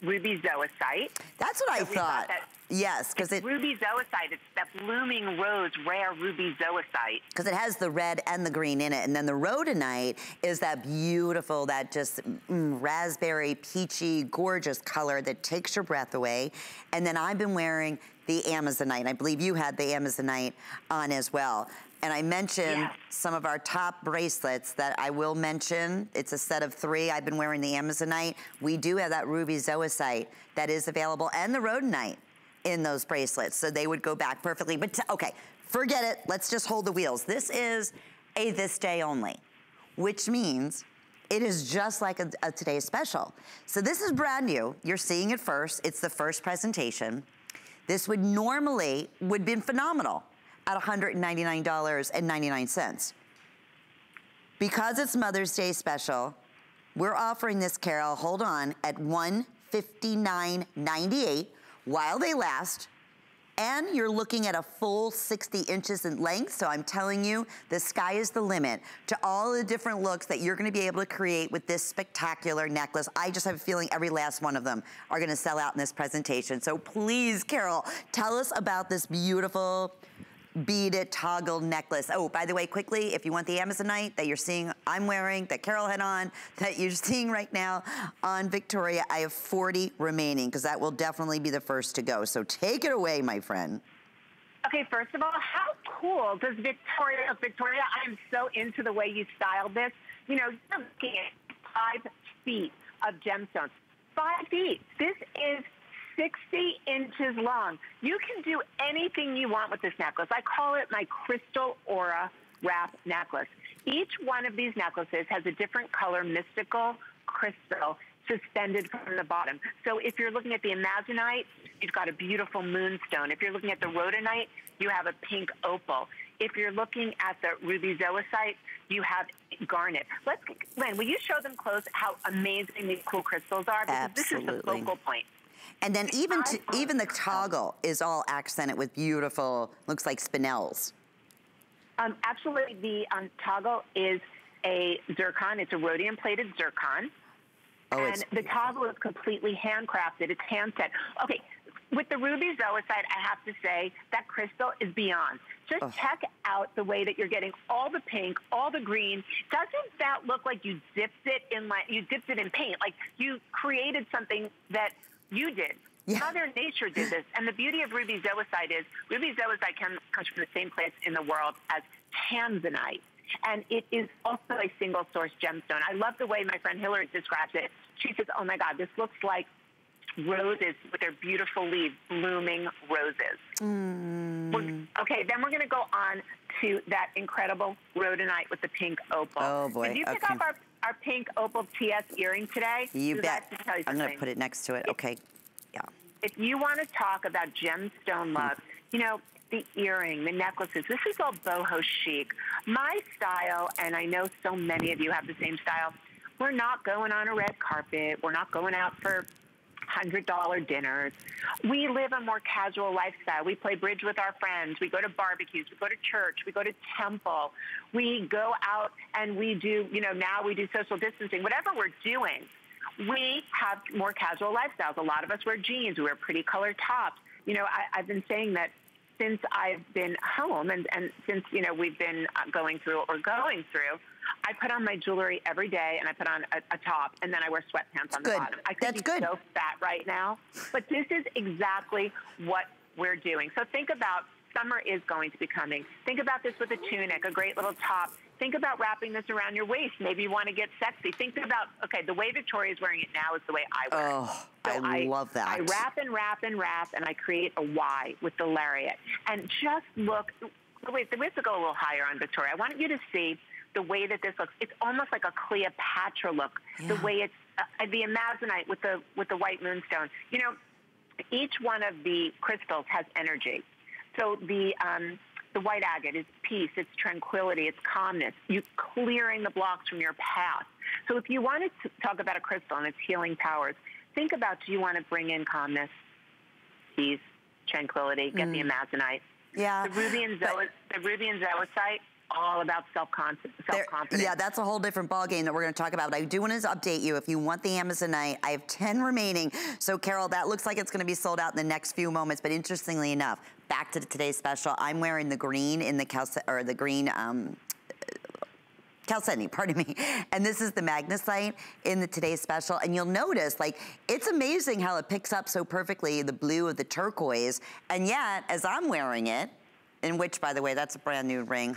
ruby zoisite. That's what I thought. Yes, because it's ruby zoisite. It's that blooming rose, rare ruby zoisite. Because it has the red and the green in it. And then the rhodonite is that beautiful, that just raspberry, peachy, gorgeous color that takes your breath away. And then I've been wearing the Amazonite. I believe you had the Amazonite on as well. And I mentioned some of our top bracelets that I will mention. It's a set of 3. I've been wearing the Amazonite. We do have that ruby zoisite that is available, and the rhodonite in those bracelets. So they would go back perfectly. But okay, forget it. Let's just hold the wheels. This is a this day only, which means it is just like a today's special. So this is brand new. You're seeing it first. It's the first presentation. This would normally would been phenomenal at $199.99. Because it's Mother's Day special, we're offering this, Carol, hold on, at $159.98 while they last. And you're looking at a full 60 inches in length. So I'm telling you, the sky is the limit to all the different looks that you're gonna be able to create with this spectacular necklace. I just have a feeling every last one of them are gonna sell out in this presentation. So please, Carol, tell us about this beautiful beaded toggle necklace. Oh, by the way, quickly, if you want the Amazonite that you're seeing I'm wearing, that Carol had on, that you're seeing right now on Victoria, I have 40 remaining, because that will definitely be the first to go. So take it away, my friend. Okay, first of all, how cool does Victoria, I'm so into the way you styled this. You know, you're looking at 5 feet of gemstones. 5 feet. This is 60 inches long. You can do anything you want with this necklace. I call it my crystal aura wrap necklace. Each one of these necklaces has a different color mystical crystal suspended from the bottom. So if you're looking at the Amazonite, you've got a beautiful moonstone. If you're looking at the rhodonite, you have a pink opal. If you're looking at the ruby zoisite, you have garnet. Lynn, will you show them close how amazing these cool crystals are? Because Absolutely. This is the focal point. And then even the toggle is all accented with beautiful, looks like spinels. Absolutely, the toggle is a zircon. It's a rhodium plated zircon. Oh, and the toggle is completely handcrafted. It's hand set. Okay, with the ruby zoisite, I have to say that crystal is beyond. Just check out the way that you're getting all the pink, all the green. Doesn't that look like you dipped it in paint? Like you created something that you did. Yeah. Mother Nature did this. And the beauty of ruby zoisite is ruby zoisite comes from the same place in the world as tanzanite. And it is also a single source gemstone. I love the way my friend Hillary describes it. She says, oh my God, this looks like roses with their beautiful leaves, blooming roses. Okay, then we're going to go on to that incredible rhodonite with the pink opal. Oh boy. Did you pick up our pink opal TS earring today? You bet. I'm going to put it next to it. Okay. Yeah. If you want to talk about gemstone love, you know, the earring, the necklaces, this is all boho chic. My style, and I know so many of you have the same style, we're not going on a red carpet. We're not going out for $100 dinners. We live a more casual lifestyle. We play bridge with our friends. We go to barbecues. We go to church. We go to temple. We go out and we do, you know, now we do social distancing. Whatever we're doing, we have more casual lifestyles. A lot of us wear jeans. We wear pretty colored tops. You know, I've been saying that since I've been home and since, you know, we've been going through what we're going through, I put on my jewelry every day, and I put on a top, and then I wear sweatpants on the bottom. I could be so fat right now, but this is exactly what we're doing. So think about summer is going to be coming. Think about this with a tunic, a great little top. Think about wrapping this around your waist. Maybe you want to get sexy. Think about, okay, the way Victoria's wearing it now is the way I wear it. Oh, so I love that. I wrap and wrap and wrap, and I create a Y with the lariat. And just look, wait, we have to go a little higher on Victoria. I want you to see the way that this looks. It's almost like a Cleopatra look. Yeah. The way it's the Amazonite with the white moonstone. You know, each one of the crystals has energy. So the The white agate is peace, it's tranquility, it's calmness. You clearing the blocks from your past. So if you wanted to talk about a crystal and its healing powers, think about, do you want to bring in calmness, peace, tranquility, get the amazonite. Yeah. The ruby and zoisite, all about self-confidence. Yeah, that's a whole different ballgame that we're going to talk about. But I do want to update you. If you want the amazonite, I have 10 remaining. So, Carol, that looks like it's going to be sold out in the next few moments. But interestingly enough, back to today's special, I'm wearing the green in the chalcedony, pardon me. And this is the magnesite in the today's special. And you'll notice, like, it's amazing how it picks up so perfectly the blue of the turquoise. And yet, as I'm wearing it, in which, by the way, that's a brand new ring.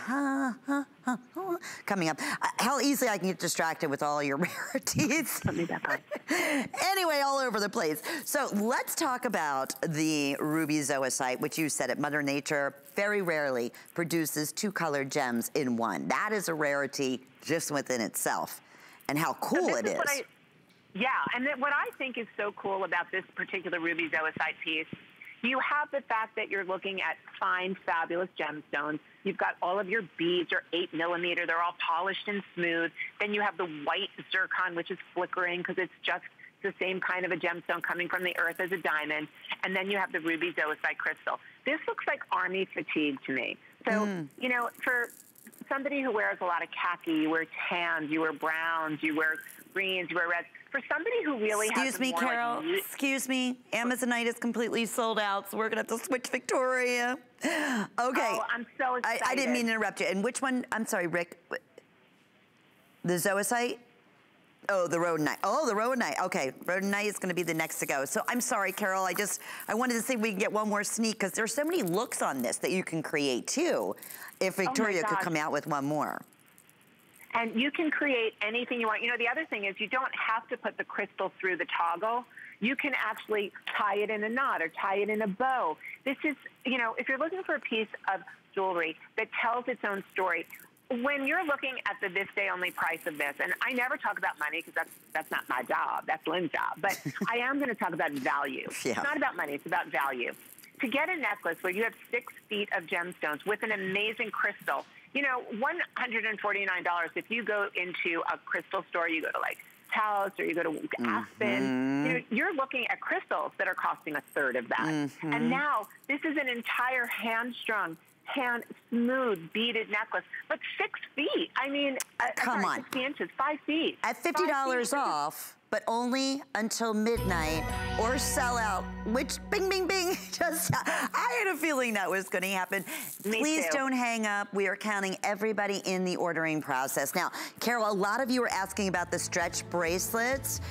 Coming up. How easily I can get distracted with all your rarities. Anyway, all over the place. So let's talk about the ruby zoisite, which you said it, Mother Nature very rarely produces two colored gems in one. That is a rarity just within itself. And how cool it is. Yeah, and what I think is so cool about this particular ruby zoisite piece, you have the fact that you're looking at fine, fabulous gemstones. You've got all of your beads are 8 millimeter. They're all polished and smooth. Then you have the white zircon, which is flickering because it's just the same kind of a gemstone coming from the earth as a diamond. And then you have the ruby zoisite crystal. This looks like army fatigue to me. So, you know, for somebody who wears a lot of khaki, you wear tans, you wear browns, you wear greens, you wear reds. For somebody who really Excuse me, Carol. Excuse me. Amazonite is completely sold out, so we're going to have to switch Victoria. Okay. Oh, I'm so excited. I didn't mean to interrupt you. And which one? I'm sorry, Rick. The zoisite? Oh, the rhodonite. Oh, the rhodonite. Okay. Rhodonite is going to be the next to go. So I'm sorry, Carol. I wanted to see if we can get one more sneak because there's so many looks on this that you can create too. If Victoria could come out with one more. And you can create anything you want. You know, the other thing is you don't have to put the crystal through the toggle. You can actually tie it in a knot or tie it in a bow. This is, you know, if you're looking for a piece of jewelry that tells its own story, when you're looking at the this day only price of this, and I never talk about money because that's not my job, that's Lynn's job, but I am going to talk about value. Yeah. It's not about money, it's about value. To get a necklace where you have 6 feet of gemstones with an amazing crystal, you know, $149, if you go into a crystal store, you go to like Taos or you go to Aspen, you know, you're looking at crystals that are costing a third of that. And now this is an entire hand-strung, hand-smooth beaded necklace, but 6 feet. I mean, come on. 60 inches, 5 feet. At $50 off, but only until midnight or sell out, which bing, bing, bing, just, I had a feeling that was gonna happen. Please don't hang up. We are counting everybody in the ordering process. Now, Carol, a lot of you are asking about the stretch bracelets.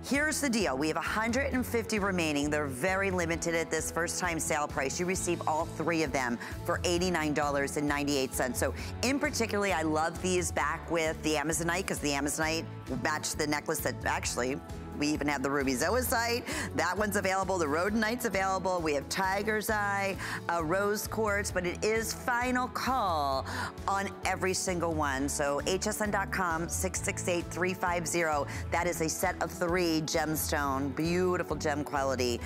Here's the deal. We have 150 remaining. They're very limited at this first time sale price. You receive all 3 of them for $89.98. So in particular, I love these back with the amazonite because the amazonite matched the necklace that actually, we even have the ruby zoisite. That one's available. The rhodonite's available. We have tiger's eye, rose quartz, but it is final call on every single one. So hsn.com, 668-350. That is a set of 3 gemstone, beautiful gem quality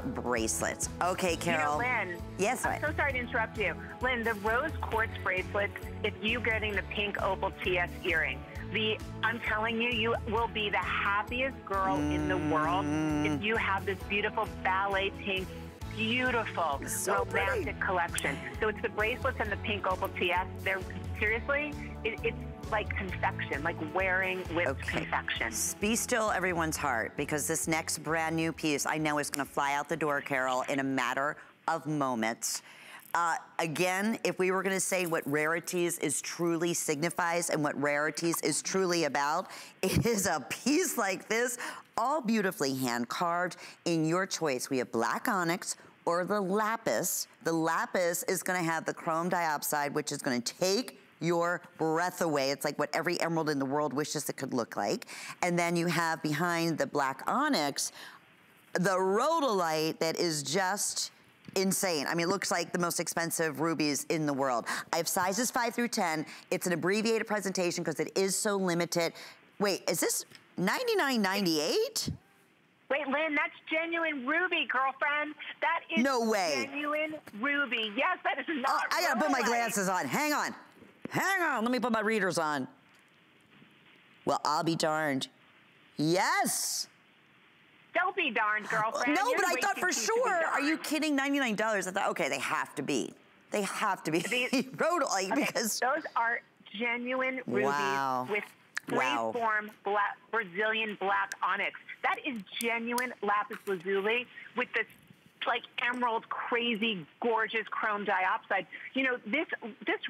bracelets. Okay, Carol. You know, Lynn. Yes, I'm so sorry to interrupt you. Lynn, the rose quartz bracelets, if you getting the pink opal TS earring, I'm telling you, you will be the happiest girl in the world if you have this beautiful ballet pink, beautiful, romantic collection. So it's the bracelets and the pink opal TS. They're seriously, it's like confection, like wearing with confection. Be still everyone's heart, because this next brand new piece I know is going to fly out the door, Carol, in a matter of moments. Again, if we were going to say what Rarities is truly signifies and what Rarities is truly about, it is a piece like this, all beautifully hand-carved in your choice. We have black onyx or the lapis. The lapis is going to have the chrome diopside, which is going to take your breath away. It's like what every emerald in the world wishes it could look like. And then you have behind the black onyx, the rhodolite that is just insane. I mean, it looks like the most expensive rubies in the world. I have sizes 5 through 10. It's an abbreviated presentation because it is so limited. Wait, is this $99.98? Wait, Lynn, that's genuine ruby, girlfriend. That is no way. Genuine ruby. Yes, that is not I gotta put my glasses on. Hang on. Hang on. Let me put my readers on. Well, I'll be darned. Yes. Don't be darned, girlfriend. No, You're but I way thought too for cute to sure. be Are you darned. kidding? $99. I thought, okay, they have to be. They have to be rhodolite because those are genuine rubies with free-form black, Brazilian black onyx. That is genuine lapis lazuli with this like emerald, crazy, gorgeous chrome diopside. You know, this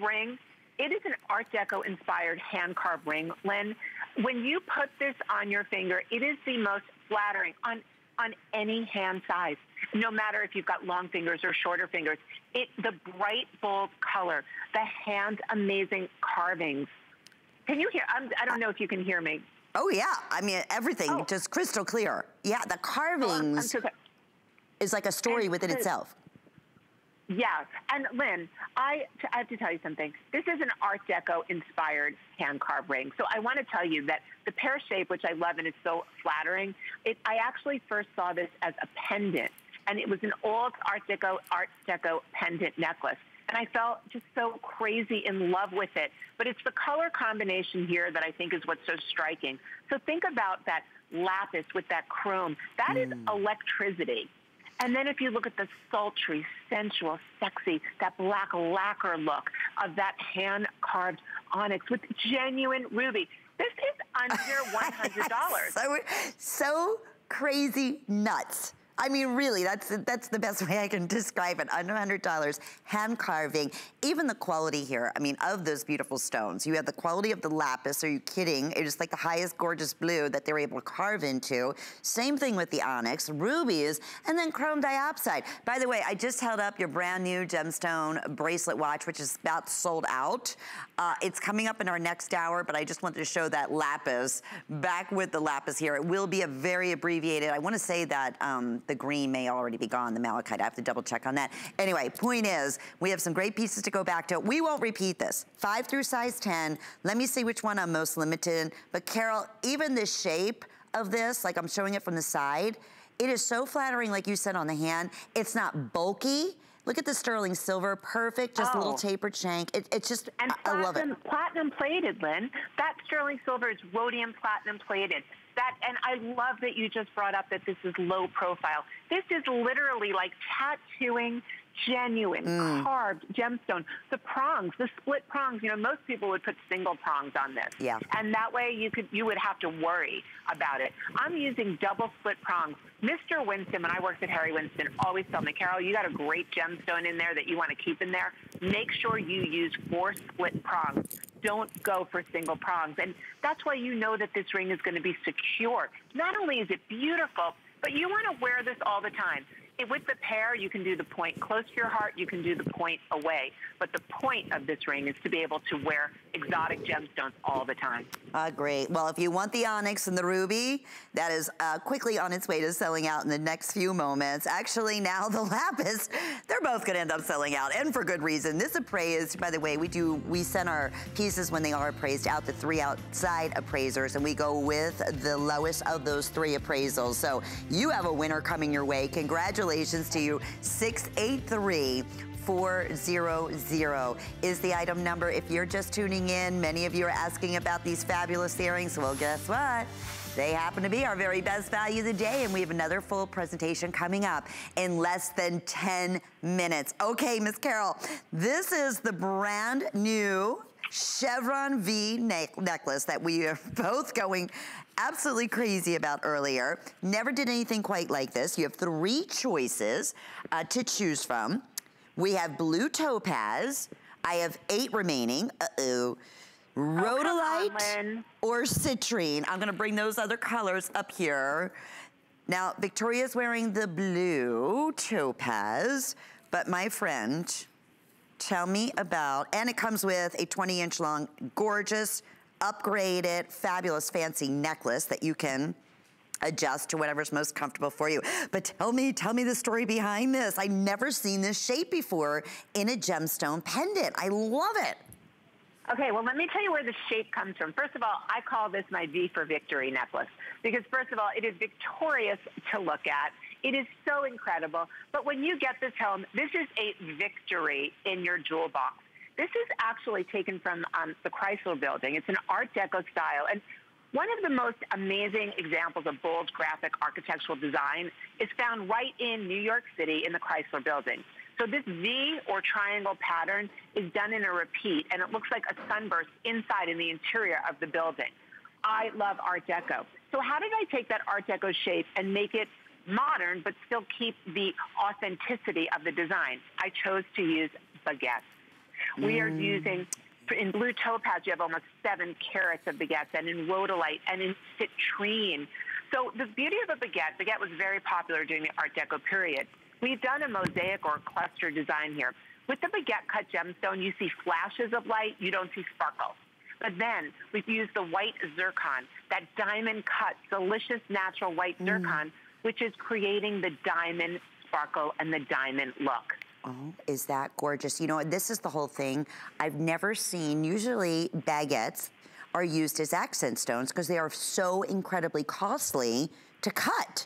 ring, it is an Art Deco inspired hand carved ring, Lynn. When you put this on your finger, it is the most flattering on any hand size, no matter if you've got long fingers or shorter fingers. The bright, bold color, the hand amazing carvings. Can you hear? I don't know if you can hear me. Oh yeah, I mean everything just crystal clear. Yeah, the carvings is like a story within itself. Yeah, and Lynn, I have to tell you something. This is an Art Deco inspired hand carved ring. So I want to tell you that the pear shape, which I love and it's so flattering, I actually first saw this as a pendant, and it was an old Art Deco pendant necklace. And I felt just so crazy in love with it. But it's the color combination here that I think is what's so striking. So think about that lapis with that chrome. That is electricity. And then if you look at the sultry, sensual, sexy, that black lacquer look of that hand-carved onyx with genuine ruby, this is under $100. So crazy nuts. I mean, really, that's the best way I can describe it. Under $100, hand carving. Even the quality here, I mean, of those beautiful stones. You have the quality of the lapis. Are you kidding? It is like the highest gorgeous blue that they were able to carve into. Same thing with the onyx, rubies, and then chrome diopside. By the way, I just held up your brand new gemstone bracelet watch, which is about sold out. It's coming up in our next hour, but I just wanted to show that lapis, back with the lapis here. It will be a very abbreviated, I want to say that the green may already be gone, the malachite. I have to double check on that. Anyway, point is, we have some great pieces to go back to. We won't repeat this. 5 through size 10. Let me see which one I'm most limited in. But Carol, even the shape of this, like I'm showing it from the side, it is so flattering, like you said, on the hand. It's not bulky. Look at the sterling silver, perfect, just a little tapered shank. It's just, and I love it. Platinum plated, Lynn. That sterling silver is rhodium platinum plated. And I love that you just brought up that this is low profile. This is literally like tattooing genuine carved gemstone. The prongs, the split prongs, you know, most people would put single prongs on this. Yeah. And that way you would have to worry about it. I'm using double split prongs. Mr. Winston, when I worked at Harry Winston, always told me, Carol, you got a great gemstone in there that you want to keep in there. Make sure you use 4 split prongs. Don't go for single prongs. And that's why you know that this ring is going to be secure. Not only is it beautiful, but you want to wear this all the time. With the pair, you can do the point close to your heart, you can do the point away. But the point of this ring is to be able to wear exotic gemstones all the time. Great. Well, if you want the onyx and the ruby, that is quickly on its way to selling out in the next few moments. Actually, now the lapis, they're both going to end up selling out, and for good reason. This appraised, by the way, we send our pieces when they are appraised out to 3 outside appraisers, and we go with the lowest of those 3 appraisals. So you have a winner coming your way. Congratulations to you. 683-400 is the item number. If you're just tuning in, many of you are asking about these fabulous earrings. Well, guess what? They happen to be our very best value of the day, and we have another full presentation coming up in less than 10 minutes. Okay, Miss Carol, this is the brand new Chevron V necklace that we are both going absolutely crazy about earlier. Never did anything quite like this. You have 3 choices to choose from. We have blue topaz. I have 8 remaining. Rhodolite or citrine. I'm gonna bring those other colors up here. Now, Victoria's wearing the blue topaz, but my friend, tell me about, and it comes with a 20-inch long, gorgeous, upgraded, fabulous, fancy necklace that you can adjust to whatever's most comfortable for you. But tell me the story behind this. I've never seen this shape before in a gemstone pendant. I love it. Okay, well, let me tell you where the shape comes from. First of all, I call this my V for Victory necklace because, first of all, it is victorious to look at. It is so incredible. But when you get this home, this is a victory in your jewel box. This is actually taken from the Chrysler Building. It's an Art Deco style. And one of the most amazing examples of bold graphic architectural design is found right in New York City in the Chrysler Building. So this V or triangle pattern is done in a repeat, and it looks like a sunburst inside in the interior of the building. I love Art Deco. So how did I take that Art Deco shape and make it modern but still keep the authenticity of the design? I chose to use baguettes. We are using, in blue topaz, you have almost 7 carats of baguettes, and in rhodolite and in citrine. So the beauty of a baguette was very popular during the Art Deco period. We've done a mosaic or cluster design here. With the baguette cut gemstone, you see flashes of light, you don't see sparkle. But then we've used the white zircon, that diamond cut, delicious natural white zircon, which is creating the diamond sparkle and the diamond look. Oh, is that gorgeous? You know, this is the whole thing. I've never seen, usually baguettes are used as accent stones because they are so incredibly costly to cut.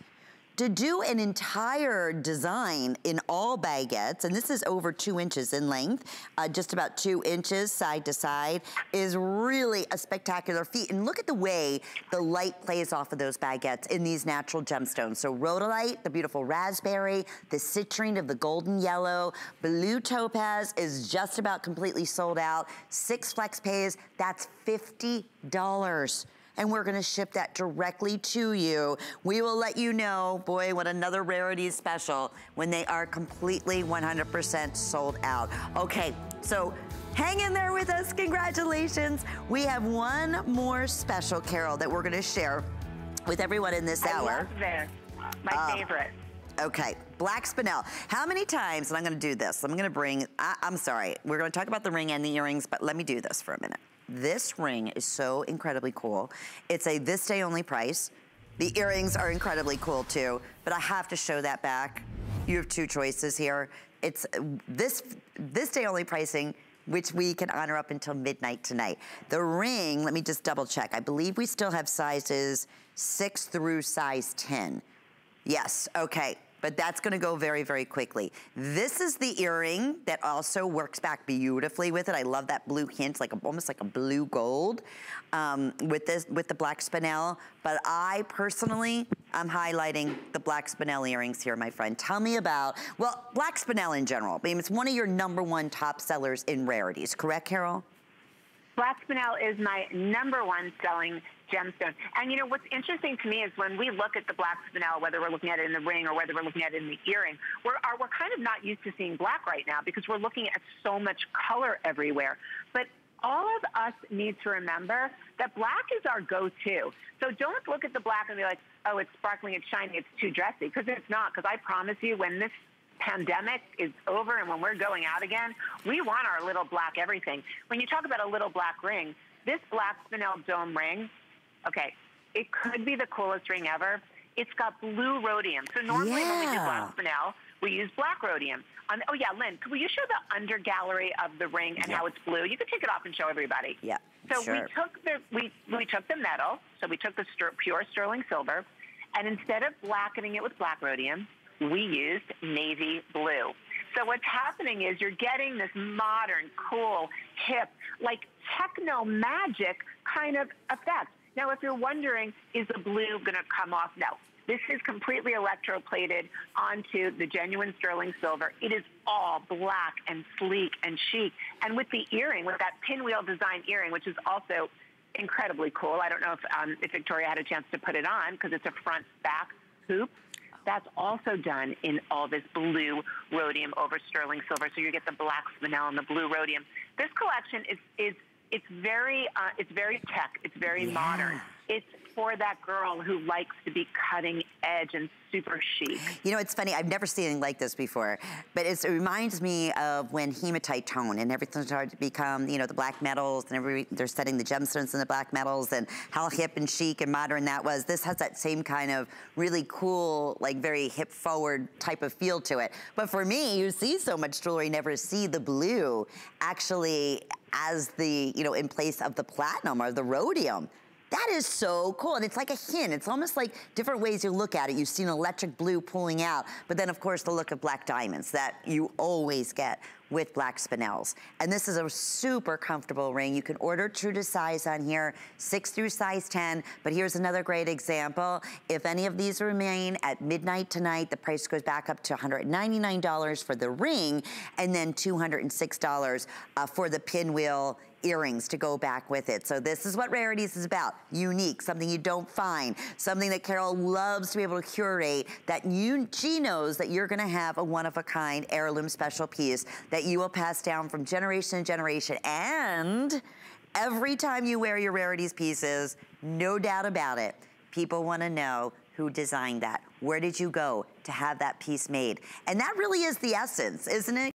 To do an entire design in all baguettes, and this is over 2 inches in length, just about 2 inches side to side, is really a spectacular feat. And look at the way the light plays off of those baguettes in these natural gemstones. So rhodolite, the beautiful raspberry, the citrine of the golden yellow, blue topaz is just about completely sold out. 6 flex pays, that's $50. And we're gonna ship that directly to you. We will let you know, boy, what another Rarities special when they are completely 100% sold out. Okay, so hang in there with us, congratulations. We have one more special, Carol, that we're gonna share with everyone in this hour. I love this, my favorite. Okay, black spinel. How many times, and I'm gonna do this, I'm gonna bring, I'm sorry, we're gonna talk about the ring and the earrings, but let me do this for a minute. This ring is so incredibly cool. It's a this day only price. The earrings are incredibly cool too, but I have to show that back. You have 2 choices here. It's this day only pricing, which we can honor up until midnight tonight. The ring, let me just double check. I believe we still have sizes 6 through size 10. Yes, okay. But that's gonna go very, very quickly. This is the earring that also works back beautifully with it. I love that blue hint, like almost like a blue gold with the black spinel. But I personally, I'm highlighting the black spinel earrings here, my friend. Tell me about, well, black spinel in general. I mean, it's one of your #1 top sellers in Rarities, correct, Carol? Black spinel is my #1 selling gemstone. And you know, what's interesting to me is when we look at the black spinel, whether we're looking at it in the ring or whether we're looking at it in the earring, we're kind of not used to seeing black right now because we're looking at so much color everywhere. But all of us need to remember that black is our go-to. So don't look at the black and be like, oh, it's sparkling, it's shiny, it's too dressy, because it's not. Because I promise you, when this pandemic is over and when we're going out again, we want our little black everything. When you talk about a little black ring, this black spinel dome ring, okay, it could be the coolest ring ever. It's got blue rhodium. So normally when we do black spinel, we use black rhodium. Oh yeah, Lynn, will you show the under gallery of the ring and how it's blue? You could take it off and show everybody. Yeah, so sure. we took the metal, so we took the pure sterling silver, and instead of blackening it with black rhodium, we used navy blue. So what's happening is you're getting this modern, cool, hip, like techno magic kind of effect. Now, if you're wondering, is the blue going to come off? No. This is completely electroplated onto the genuine sterling silver. It is all black and sleek and chic. And with the earring, with that pinwheel design earring, which is also incredibly cool. I don't know if Victoria had a chance to put it on because it's a front-back hoop. That's also done in all this blue rhodium over sterling silver. So you get the black spinel and the blue rhodium. This collection is it's very tech. It's very modern. It's for that girl who likes to be cutting edge and super chic. You know, it's funny, I've never seen anything like this before, but it reminds me of when hematite tone and everything started to become, you know, the black metals, and they're setting the gemstones in the black metals, and how hip and chic and modern that was. This has that same kind of really cool, like very hip forward type of feel to it. But for me, you see so much jewelry, never see the blue actually as the, you know, in place of the platinum or the rhodium. That is so cool, and it's like a hint. It's almost like different ways you look at it. You see an electric blue pulling out, but then of course the look of black diamonds that you always get with black spinels. And this is a super comfortable ring. You can order true to size on here, 6 through size 10, but here's another great example. If any of these remain at midnight tonight, the price goes back up to $199 for the ring, and then $206 for the pinwheel earrings to go back with it. So this is what Rarities is about. Unique, something you don't find, something that Carol loves to be able to curate, that she knows that you're gonna have a one-of-a-kind heirloom special piece that you will pass down from generation to generation. And every time you wear your Rarities pieces, no doubt about it, people wanna know who designed that. Where did you go to have that piece made? And that really is the essence, isn't it?